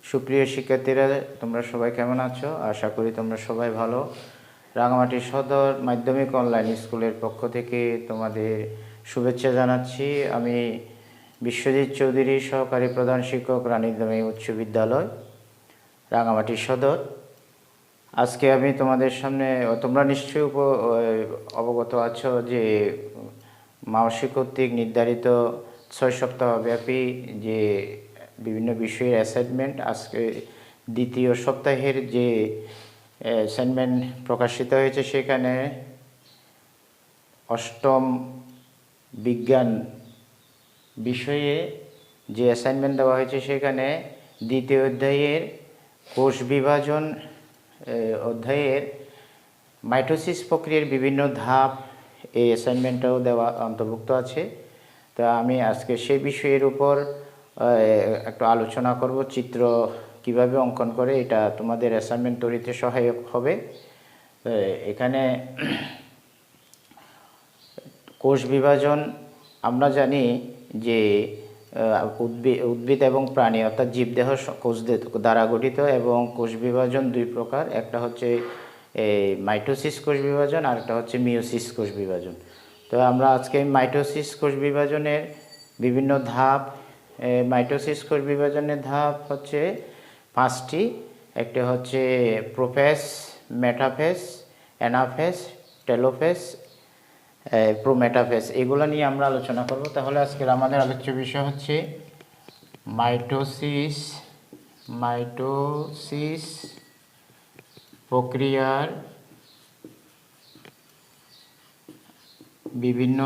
সুপ্রিয় শিক্ষার্থীরা, তোমরা সবাই কেমন আছো? আশা করি তোমরা সবাই ভালো। রাঙামাটি সদর মাধ্যমিক অনলাইন স্কুলের পক্ষ থেকে তোমাদের শুভেচ্ছা জানাচ্ছি। আমি বিশ্বজিৎ চৌধুরী, সহকারী প্রধান শিক্ষক, রানীদামি উচ্চ বিদ্যালয়, রাঙামাটি সদর। আজকে আমি তোমাদের সামনে, তোমরা নিশ্চয়ই অবগত আছো যে মাওসী কর্তৃক নির্ধারিত 6 সপ্তাহ ব্যাপী যে বিভিন্ন বিষয়ের অ্যাসাইনমেন্ট, আজকে দ্বিতীয় সপ্তাহের যে অ্যাসাইনমেন্ট প্রকাশিত হয়েছে, সেখানে অষ্টম বিজ্ঞান বিষয়ে যে অ্যাসাইনমেন্ট দেওয়া হয়েছে, সেখানে দ্বিতীয় অধ্যায়ের কোষ বিভাজন অধ্যায়ের মাইটোসিস প্রক্রিয়ার বিভিন্ন ধাপ এই অ্যাসাইনমেন্টটাও দেওয়া অন্তর্ভুক্ত আছে। তা আমি আজকে সেই বিষয়ের উপর একটু আলোচনা করব। চিত্র কিভাবে অঙ্কন করে এটা তোমাদের অ্যাসাইনমেন্ট তৈরিতে সহায়ক হবে। এখানে কোষ বিভাজন আমরা জানি যে উদ্ভিদ এবং প্রাণী অর্থাৎ জীবদেহ কোষ দ্বারা গঠিত, এবং কোষ বিভাজন দুই প্রকার। একটা হচ্ছে মাইটোসিস কোষ বিভাজন, আর একটা হচ্ছে মিওসিস কোষ বিভাজন। তো আমরা আজকে মাইটোসিস কোষ বিভাজনের বিভিন্ন ধাপ, মাইটোসিস কোষ বিভাজনের ধাপ হচ্ছে 5টি। একটা হচ্ছে prophase, metaphase, anaphase, telophase, prometaphase. এগুলো নিয়ে আমরা আলোচনা করব। তাহলে আজকের আমাদের আলোচ্য বিষয় হচ্ছে মাইটোসিস প্রক্রিয়ার বিভিন্ন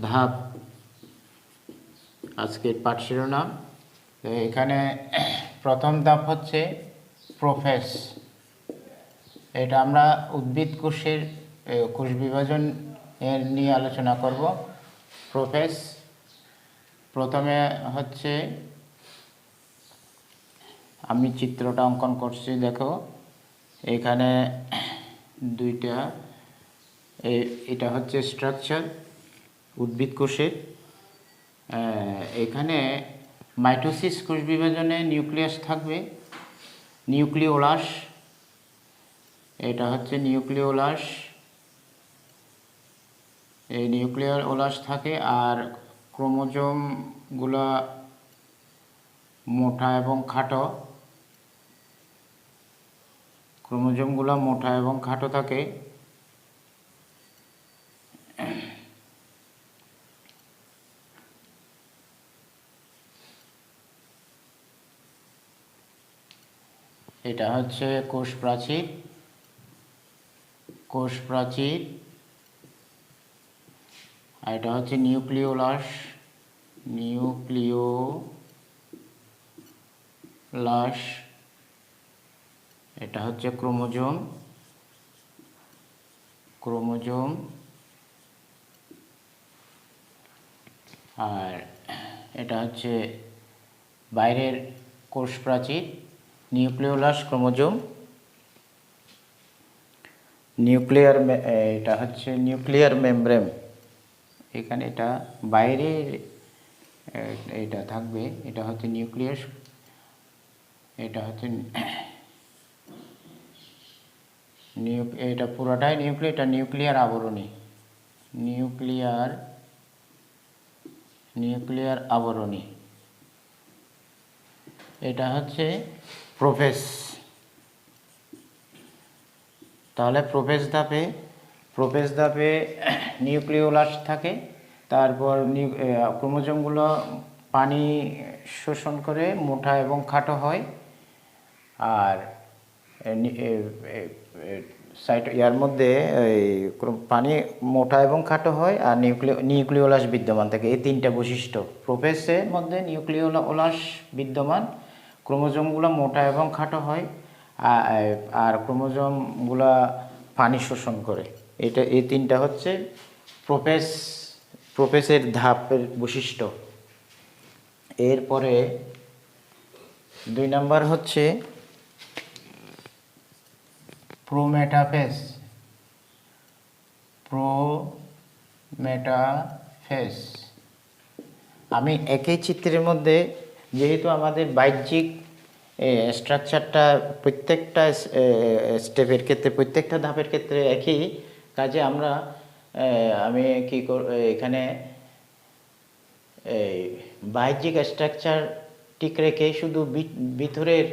ধাপ আজকের পাঠ শিরোনাম। এখানে প্রথম ধাপ হচ্ছে প্রোফেজ। এটা আমরা উদ্ভিদ কোষের কোষ বিভাজন নিয়ে আলোচনা করব। প্রোফেজ প্রথমে হচ্ছে, আমি চিত্রটা অঙ্কন করছি, দেখো এখানে দুইটা, এটা হচ্ছে স্ট্রাকচার উদ্ভিদ কোষের। এখানে মাইটোসিস কোষ বিভাজনে নিউক্লিয়াস থাকবে, নিউক্লিওলাস। এটা হচ্ছে নিউক্লিওলাস, এই নিউক্লিওলাস থাকে। আর ক্রোমোজোমগুলো মোটা এবং খাটো, থাকে। এটা হচ্ছে কোষ প্রাচীর। আর এটা হচ্ছে নিউক্লিওলাস। এটা হচ্ছে ক্রোমোজোম। আর এটা হচ্ছে বাইরের কোষ প্রাচীর, নিউক্লিওলাস, ক্রোমোজোম, এটা হচ্ছে নিউক্লিয়ার মেমব্রেন। এখানে এটা বাইরের এটা থাকবে, এটা হচ্ছে নিউক্লিয়াস। এটা হচ্ছে এটা পুরোটাই এটা নিউক্লিয়ার আবরণী, নিউক্লিয়ার আবরণী। এটা হচ্ছে প্রোফেজ। তাহলে প্রোফেজ ধাপে নিউক্লিওলাস থাকে। তারপর ক্রোমোজোমগুলো পানি শোষণ করে মোটা এবং খাটো হয়। আর ইয়ার মধ্যে পানি মোটা এবং খাটো হয়, আর নিউক্লিওলাস বিদ্যমান থাকে। এই তিনটা বৈশিষ্ট্য প্রোফেজের মধ্যে। নিউক্লিওলাস বিদ্যমান, ক্রোমোজোমগুলো মোটা এবং খাটো হয়, আর ক্রোমোজোমগুলো পানি শোষণ করে। এই তিনটা হচ্ছে প্রোফেজের ধাপের বৈশিষ্ট্য। এরপরে 2 নম্বর হচ্ছে প্রোমেটাফেজ। আমি একই চিত্রের মধ্যে যেহেতু আমাদের বাহ্যিক স্ট্রাকচারটা প্রত্যেকটা স্টেপের ক্ষেত্রে, প্রত্যেকটা ধাপের ক্ষেত্রে একই, কাজে আমরা আমি কি এখানে এই বাহ্যিক স্ট্রাকচার ঠিক রেখে শুধু ভিতরের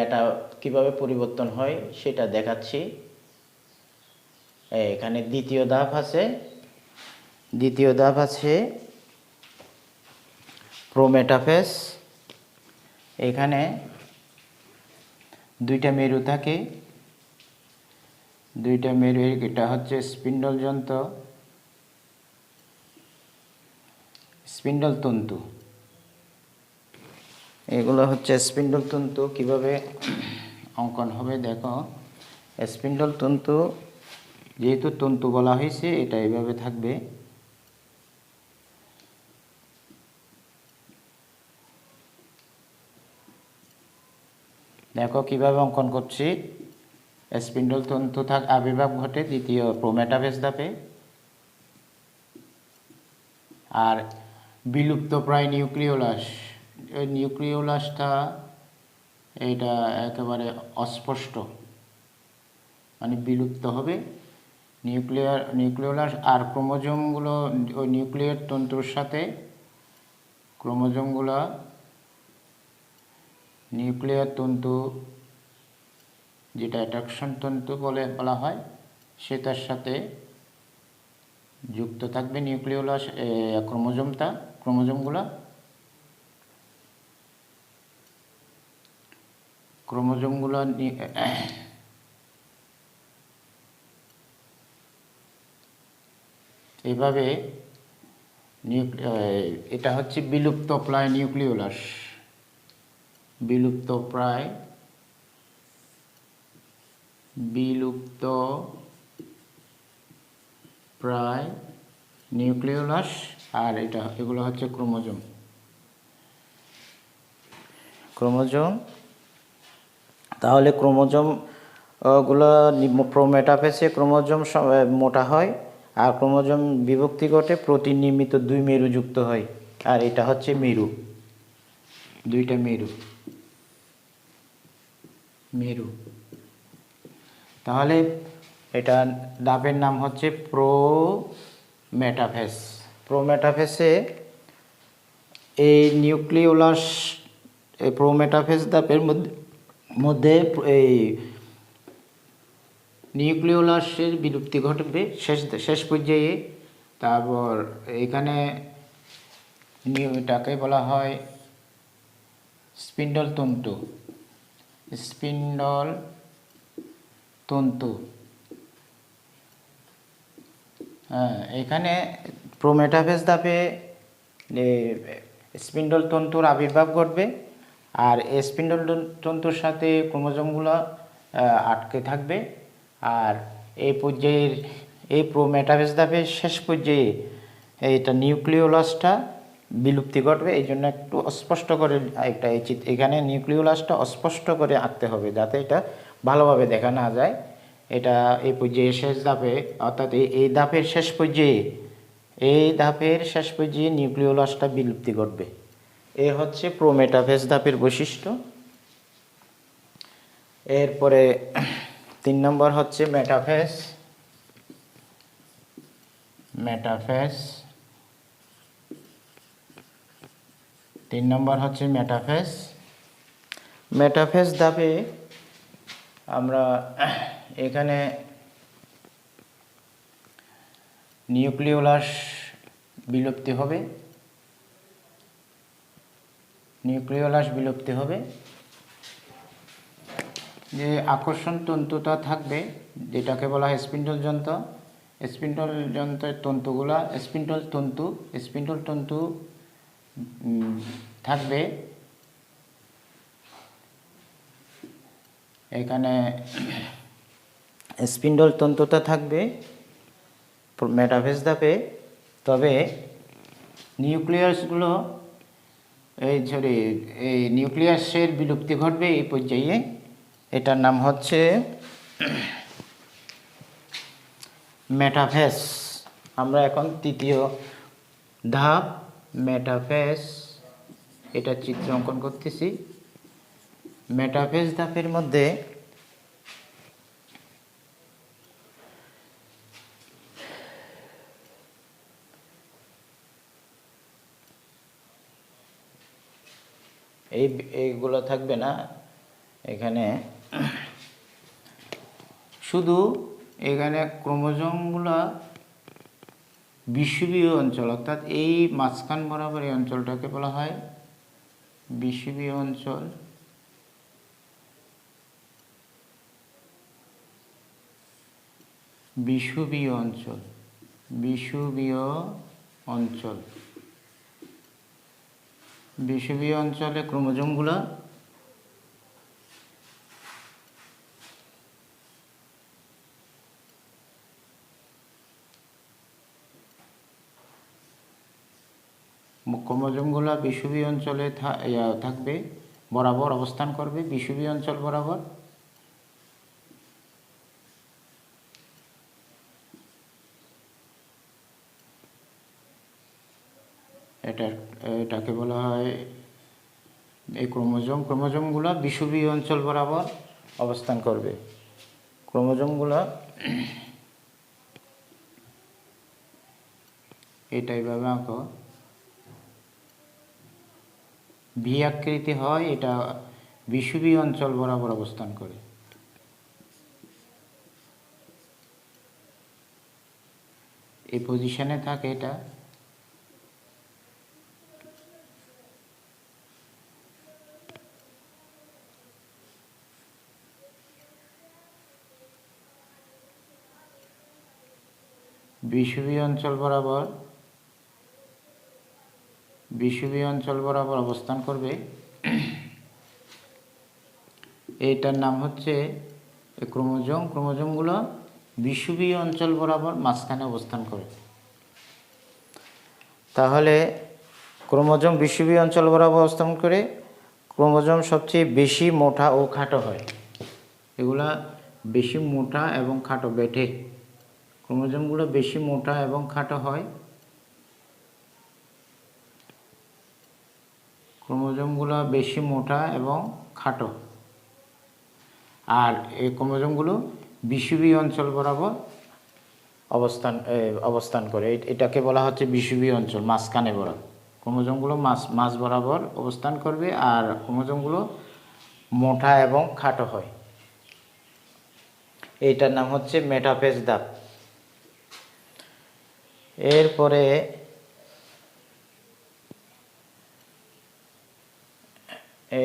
এটা কীভাবে পরিবর্তন হয় সেটা দেখাচ্ছি। এখানে দ্বিতীয় ধাপ আছে প্রোমেটাফেজ। এখানে দুইটা মেরু থাকে, দুইটা মেরু, এটা হচ্ছে স্পিন্ডল যন্ত্র, স্পিন্ডল তন্তু, এগুলো হচ্ছে স্পিন্ডল তন্তু। কিভাবে অঙ্কন হবে দেখো, স্পিন্ডল তন্তু যেহেতু তন্তু বলা হয়েছে এটা এইভাবে থাকবে। দেখো কিভাবে অঙ্কন করছি। স্পিন্ডল তন্তু আবির্ভাব ঘটে দ্বিতীয় প্রোমেটাফেজ ধাপে। আর বিলুপ্ত প্রায় নিউক্লিওলাসটা এটা একেবারে অস্পষ্ট, মানে বিলুপ্ত হবে নিউক্লিওলাস। আর ক্রোমোজোমগুলো ওই নিউক্লিয়ার তন্তুর সাথে, ক্রোমোজোমগুলো নিউক্লিয়ার তন্তু যেটা অ্যাট্রাকশন তন্তু বলা হয় সেটার সাথে যুক্ত থাকবে নিউক্লিওলাস ক্রোমোজোমগুলো এইভাবে এটা হচ্ছে বিলুপ্তপ্রায় নিউক্লিওলাস, বিলুপ্তপ্রায় নিউক্লিওলাস। আর এগুলো হচ্ছে ক্রোমোজোম। তাহলে ক্রোমোজোম গুলো প্রোমেটাফেজে ক্রোমোজোম মোটা হয়, আর ক্রোমোজোম বিভক্তি ঘটে, প্রোটিন নির্মিত 2 মেরু যুক্ত হয়। আর এটা হচ্ছে মেরু, দুইটা মেরু। তাহলে এটা ধাপের নাম হচ্ছে প্রোমেটাফেজে এই নিউক্লিওলাস, এই প্রোমেটাফেজ ধাপের মধ্যে এই নিউক্লিওলাসের বিলুপ্তি ঘটবে শেষ পর্যায়ে। তারপর এখানে এটাকে বলা হয় স্পিন্ডল তন্তু। এখানে প্রোমেটাফেজ ধাপে স্পিন্ডল তন্তুর আবির্ভাব ঘটবে, আর এই স্পিন্ডল তন্তুর সাথে ক্রোমোজোমগুলো আটকে থাকবে। আর এই প্রোমেটাফেজ ধাপের শেষ পর্যায়ে এটা নিউক্লিওলাসটা বিলুপ্তি ঘটবে। এই জন্য একটু অস্পষ্ট করে এখানে নিউক্লিওলাসটা অস্পষ্ট করে আঁকতে হবে, যাতে এটা ভালোভাবে দেখা না যায়। এটা এই পর্যায়ে শেষ ধাপে, অর্থাৎ এই ধাপের শেষ পর্যায়ে নিউক্লিওলাসটা বিলুপ্তি ঘটবে। এ হচ্ছে প্রোমেটাফেজ ধাপের বৈশিষ্ট্য। এরপরে 3 নম্বর হচ্ছে মেটাফেজ। মেটাফেজ ধাপে আমরা এখানে নিউক্লিওলাস বিলুপ্তি হবে। যে আকর্ষণ তন্তুটা থাকবে, যেটাকে বলা হয় স্পিন্ডল যন্ত্রের তন্তুগুলা স্পিন্ডল তন্তু থাকবে। এখানে স্পিন্ডল তন্তুটা থাকবে মেটাফেজ ধাপে। তবে নিউক্লিয়াসের বিলুপ্তি ঘটবে এই পর্যায়ে। এটার নাম হচ্ছে মেটাফেজ। আমরা এখন তৃতীয় ধাপ মেটাফেজ, এটা চিত্র অঙ্কন করতেছি। মেটাফেজ ধাপের মধ্যে এইগুলো থাকবে না, এখানে শুধু এখানে ক্রোমোজোমগুলো বিষুবীয় অঞ্চল, অর্থাৎ এই মাঝখান বরাবর এই অঞ্চলটাকে বলা হয় বিষুবীয় অঞ্চল। বিষুবীয় অঞ্চল, বিষুবীয় অঞ্চল, বিষুবীয় অঞ্চলে ক্রোমোজোমগুলো বিষুবীয় অঞ্চলে থাকবে, বরাবর অবস্থান করবে বিষুবীয় অঞ্চল বরাবর। এটাকে বলা হয় এই ক্রোমোজোমগুলো বিষুবীয় অঞ্চল বরাবর অবস্থান করবে। ক্রোমোজোমগুলো এটা এইভাবে আঁকো, ভি আকৃতি হয়, এটা বিষুবীয় অঞ্চল বরাবর অবস্থান করে। এই পজিশনে থাকে এটা। বিষুবীয় অঞ্চল বরাবর অবস্থান করবে। এইটার নাম হচ্ছে ক্রোমোজোমগুলো বিষুবীয় অঞ্চল বরাবর মাঝখানে অবস্থান করে। তাহলে ক্রোমোজোম বিষুবীয় অঞ্চল বরাবর অবস্থান করে। ক্রোমোজোম সবচেয়ে বেশি মোটা ও খাটো হয়, এগুলা বেশি মোটা এবং খাটো বেটে। ক্রোমোজোমগুলো বেশি মোটা এবং খাটো হয়। ক্রোমোজোমগুলো বেশি মোটা এবং খাটো, আর এই ক্রোমোজোমগুলো বিষুবীয় অঞ্চল বরাবর অবস্থান করে। এটাকে বলা হচ্ছে বিষুবীয় অঞ্চল, মাঝখানে বরাবর ক্রোমোজোমগুলো মাঝ বরাবর অবস্থান করবে, আর ক্রোমোজোমগুলো মোটা এবং খাটো হয়। এইটার নাম হচ্ছে মেটাফেজ ধাপ।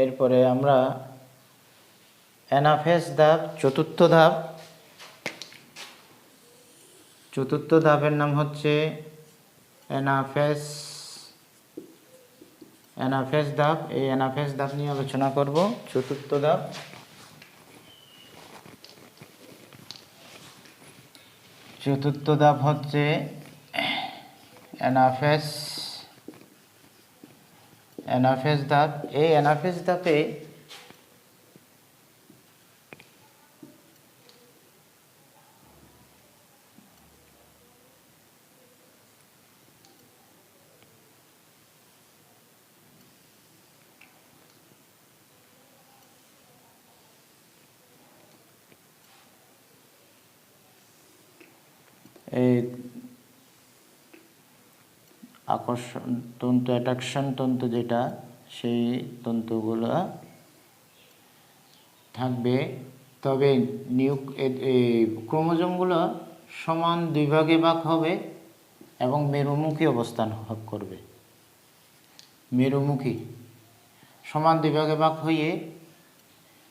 এরপরে আমরা অ্যানাফেজ ধাপ, চতুর্থ ধাপের নাম হচ্ছে অ্যানাফেজ ধাপ। এই অ্যানাফেজ ধাপ নিয়ে আলোচনা করব। চতুর্থ ধাপ হচ্ছে অ্যানাফেজ ধাপ। এই অ্যানাফেজ ধাপে এই আকর্ষণ তন্তু, অ্যাট্রাকশন তন্তু যেটা, সেই তন্তুগুলো থাকবে। তবে ক্রোমোজোমগুলো সমান দুই ভাগে ভাগ হবে এবং মেরুমুখী অবস্থান করবে। মেরুমুখী সমান দুই ভাগে ভাগ হয়ে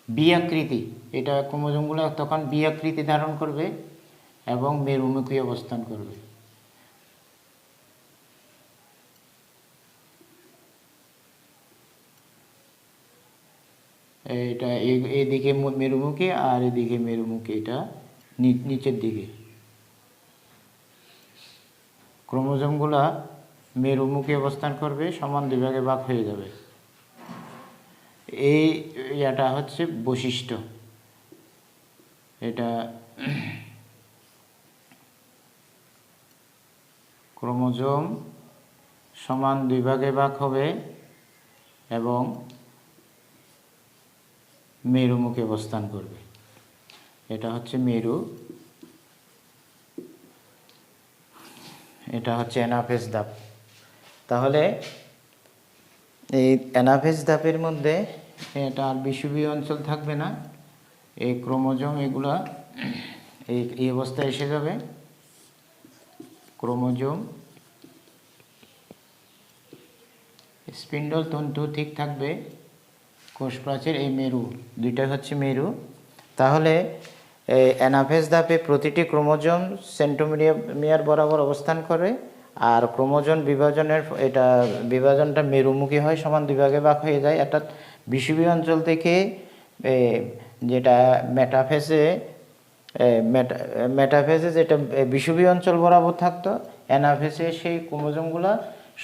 বি আকৃতি, এটা ক্রোমোজোমগুলো তখন বি আকৃতি ধারণ করবে এবং মেরুমুখী অবস্থান করবে। এটা এদিকে মেরুমুখী আর এদিকে মেরুমুখী, এটা নিচের দিকে। ক্রোমোজোমগুলা মেরুমুখী অবস্থান করবে, সমান দুই ভাগে ভাগ হয়ে যাবে। এটা হচ্ছে বৈশিষ্ট্য। এটা ক্রোমোজোম সমান দুই ভাগে ভাগ হবে এবং মেরুমুখী অবস্থান করবে। এটা হচ্ছে মেরু, এটা হচ্ছে অ্যানাফেজ ধাপ। তাহলে এই অ্যানাফেজ ধাপের মধ্যে এটা আর বিষুবীয় অঞ্চল থাকবে না, এই ক্রোমোজোম এগুলা এই অবস্থায় এসে যাবে। ক্রোমোজোম, স্পিন্ডল তন্তু ঠিক থাকবে, কোষ প্রাচীর, এই মেরু, দুইটাই হচ্ছে মেরু। তাহলে এই অ্যানাফেজ ধাপে প্রতিটি ক্রোমোজোম সেন্ট্রোমিয়ার বরাবর অবস্থান করে, আর ক্রোমোজোম বিভাজনের বিভাজনটা মেরুমুখী হয়, সমান দুই ভাগে ভাগ হয়ে যায়। অর্থাৎ বিষুবীয় অঞ্চল থেকে যেটা মেটাফেজে যেটা বিষুবীয় অঞ্চল বরাবর থাকতো, অ্যানাফেজে সেই ক্রোমোজোমগুলো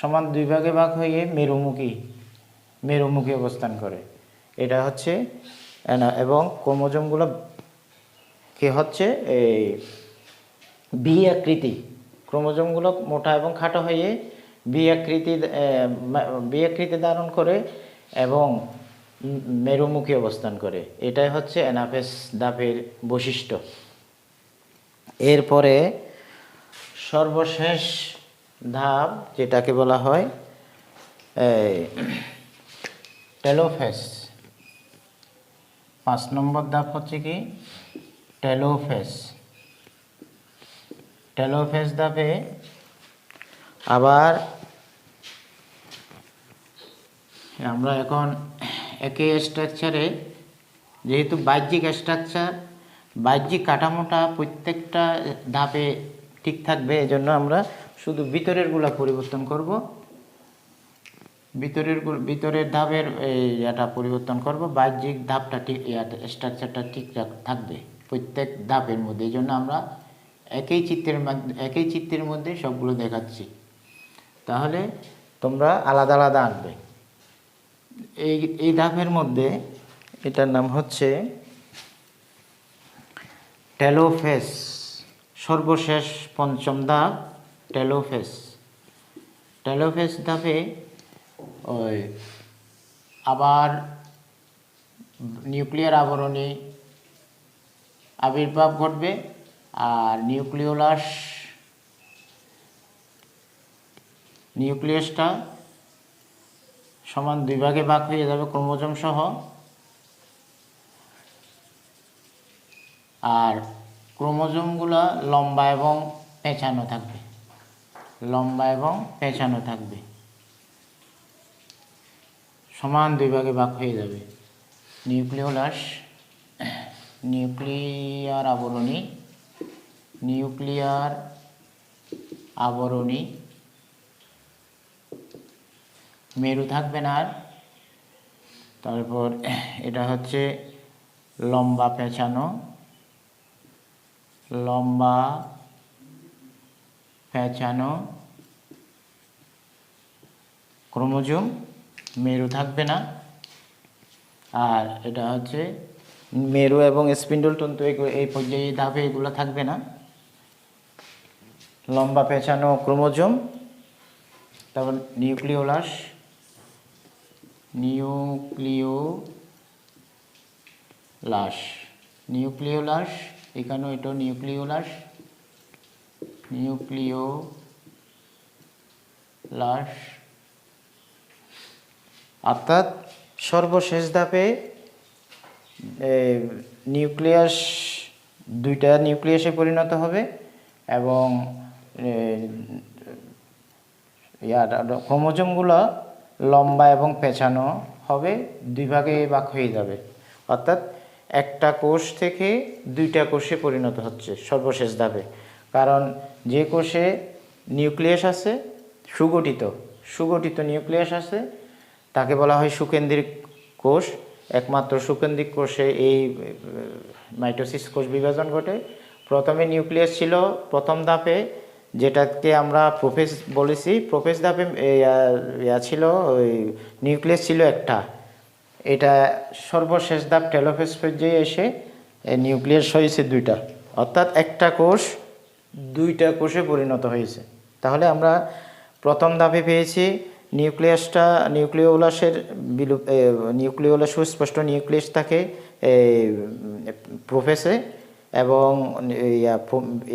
সমান দুই ভাগে ভাগ হয়ে মেরুমুখী অবস্থান করে। এটা হচ্ছে এবং ক্রোমোজোমগুলো কি হচ্ছে এই বি আকৃতি, ক্রোমোজোমগুলো মোটা এবং খাটো হয়ে বি আকৃতি ধারণ করে এবং মেরুমুখী অবস্থান করে। এটাই হচ্ছে অ্যানাফেজ ধাপের বৈশিষ্ট্য। এরপরে সর্বশেষ ধাপ যেটাকে বলা হয় টেলোফেজ। 5 নম্বর ধাপ হচ্ছে কি টেলোফেজ। টেলোফেজ ধাপে আবার আমরা এখন একই স্ট্রাকচারে, যেহেতু বাহ্যিক কাঠামোটা প্রত্যেকটা ধাপে ঠিক থাকবে, এজন্য আমরা শুধু ভিতরেরগুলা পরিবর্তন করব। ভিতরের ধাপের এটা পরিবর্তন করব, বাহ্যিক ধাপটা ঠিক, স্ট্রাকচারটা ঠিকঠাক থাকবে প্রত্যেক ধাপের মধ্যে। এই জন্য আমরা একই চিত্রের মধ্যে সবগুলো দেখাচ্ছি, তাহলে তোমরা আলাদা আলাদা আঁকবে। এই ধাপের মধ্যে এটার নাম হচ্ছে টেলোফেজ, সর্বশেষ 5ম ধাপ টেলোফেজ। টেলোফেজ ধাপে আবার নিউক্লিয়ার আবরণী আবির্ভাব ঘটবে, আর নিউক্লিয়াসটা সমান দুই ভাগে ভাগ হয়ে যাবে ক্রোমোজোম সহ, আর ক্রোমোজোমগুলো লম্বা এবং পেঁচানো থাকবে, সমান দুই ভাগে ভাগ হয়ে যাবে। নিউক্লিয়ার আবরণী মেরু থাকবে না আর। তারপর এটা হচ্ছে লম্বা পেঁচানো ক্রোমোজোম, মেরু থাকবে না। আর এটা হচ্ছে মেরু এবং স্পিন্ডল তন্তু, এই পর্যায়ে ধাপে এগুলো থাকবে না। লম্বা পেঁচানো ক্রোমোজোম, তারপর নিউক্লিওলাস, এখানেও এটা নিউক্লিওলাস, অর্থাৎ সর্বশেষ ধাপে নিউক্লিয়াস দুইটা নিউক্লিয়াসে পরিণত হবে এবং ক্রোমোজোমগুলো লম্বা এবং পেঁচানো হবে, দুই ভাগে ভাগ হয়ে যাবে। অর্থাৎ একটা কোষ থেকে দুইটা কোষে পরিণত হচ্ছে সর্বশেষ ধাপে। কারণ যে কোষে নিউক্লিয়াস আছে, সুগঠিত নিউক্লিয়াস আছে, তাকে বলা হয় সুকেন্দ্রিক কোষ। একমাত্র সুকেন্দ্রিক কোষে এই মাইটোসিস কোষ বিভাজন ঘটে। প্রথমে নিউক্লিয়াস ছিল প্রথম ধাপে, যেটাকে আমরা প্রোফেজ বলেছি। প্রোফেজ ধাপে ছিল ওই নিউক্লিয়াস ছিল একটা, এটা সর্বশেষ ধাপ টেলোফেজ পর্যায়ে এসে নিউক্লিয়াস হয়েছে দুইটা, অর্থাৎ একটা কোষ দুইটা কোষে পরিণত হয়েছে। তাহলে আমরা প্রথম ধাপে পেয়েছি নিউক্লিয়াসটা, নিউক্লিওলাসের নিউক্লিওলাস সুস্পষ্ট নিউক্লিয়াস থাকে প্রোফেসে, এবং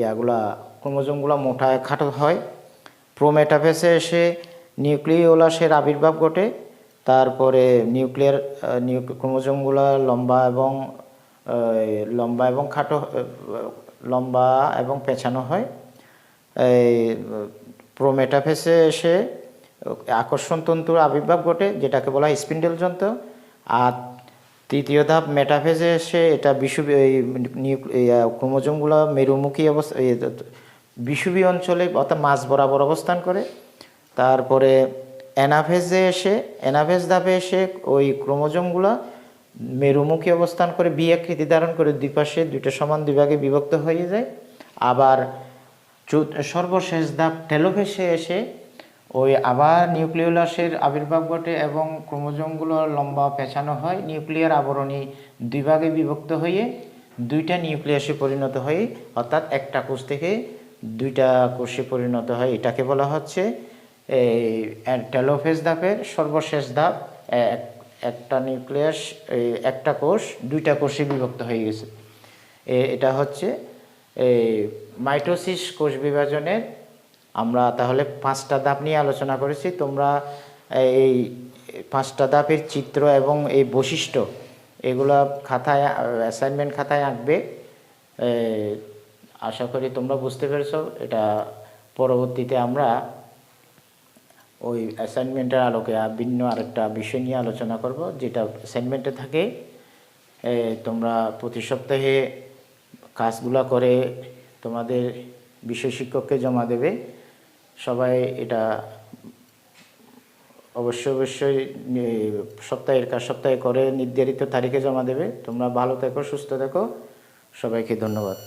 ইয়াগুলা ক্রোমোজোমগুলো মোটা খাটো হয়। প্রোমেটাফেসে এসে নিউক্লিওলাসের আবির্ভাব ঘটে, তারপরে ক্রোমোজোমগুলো লম্বা এবং খাটো, লম্বা এবং পেঁচানো হয়। এই প্রোমেটাফেসে এসে আকর্ষণ তন্তুর আবির্ভাব ঘটে, যেটাকে বলা হয় স্পিন্ডেল যন্ত্র। আর তৃতীয় ধাপ মেটাফেজে এসে এটা ক্রোমোজোমগুলো মেরুমুখী অবস্থা বিষুবী অঞ্চলে অর্থাৎ মাঝ বরাবর অবস্থান করে। তারপরে অ্যানাফেজ ধাপে এসে ওই ক্রোমোজোমগুলো মেরুমুখী অবস্থান করে বি আকৃতি ধারণ করে দুই পাশে দুইটা সমান দুই ভাগে বিভক্ত হয়ে যায়। আবার সর্বশেষ ধাপ টেলোফেসে এসে ওই আবার নিউক্লিওলাসের আবির্ভাব ঘটে এবং ক্রোমোজোমগুলো লম্বা পেঁচানো হয়, নিউক্লিয়ার আবরণী দুই ভাগে বিভক্ত হয়ে দুইটা নিউক্লিয়াসে পরিণত হয়, অর্থাৎ একটা কোষ থেকে দুইটা কোষে পরিণত হয়। এটাকে বলা হচ্ছে এই টেলোফেজ ধাপের সর্বশেষ ধাপ। একটা নিউক্লিয়াস, একটা কোষ দুইটা কোষে বিভক্ত হয়ে গেছে। এটা হচ্ছে এই মাইটোসিস কোষ বিভাজনের। আমরা তাহলে 5টা ধাপ নিয়ে আলোচনা করেছি। তোমরা এই 5টা ধাপের চিত্র এবং এই বৈশিষ্ট্য এগুলা খাতায়, অ্যাসাইনমেন্ট খাতায় আঁকবে। আশা করি তোমরা বুঝতে পেরেছো। এটা পরবর্তীতে আমরা ওই অ্যাসাইনমেন্টের আলোকে ভিন্ন আরেকটা বিষয় নিয়ে আলোচনা করব, যেটা অ্যাসাইনমেন্টে থাকে। তোমরা প্রতি সপ্তাহে কাজগুলো করে তোমাদের বিষয় শিক্ষককে জমা দেবে। সবাই এটা অবশ্যই সপ্তাহে করে নির্ধারিত তারিখে জমা দেবে। তোমরা ভালো থেকো, সুস্থ থেকো। সবাইকে ধন্যবাদ।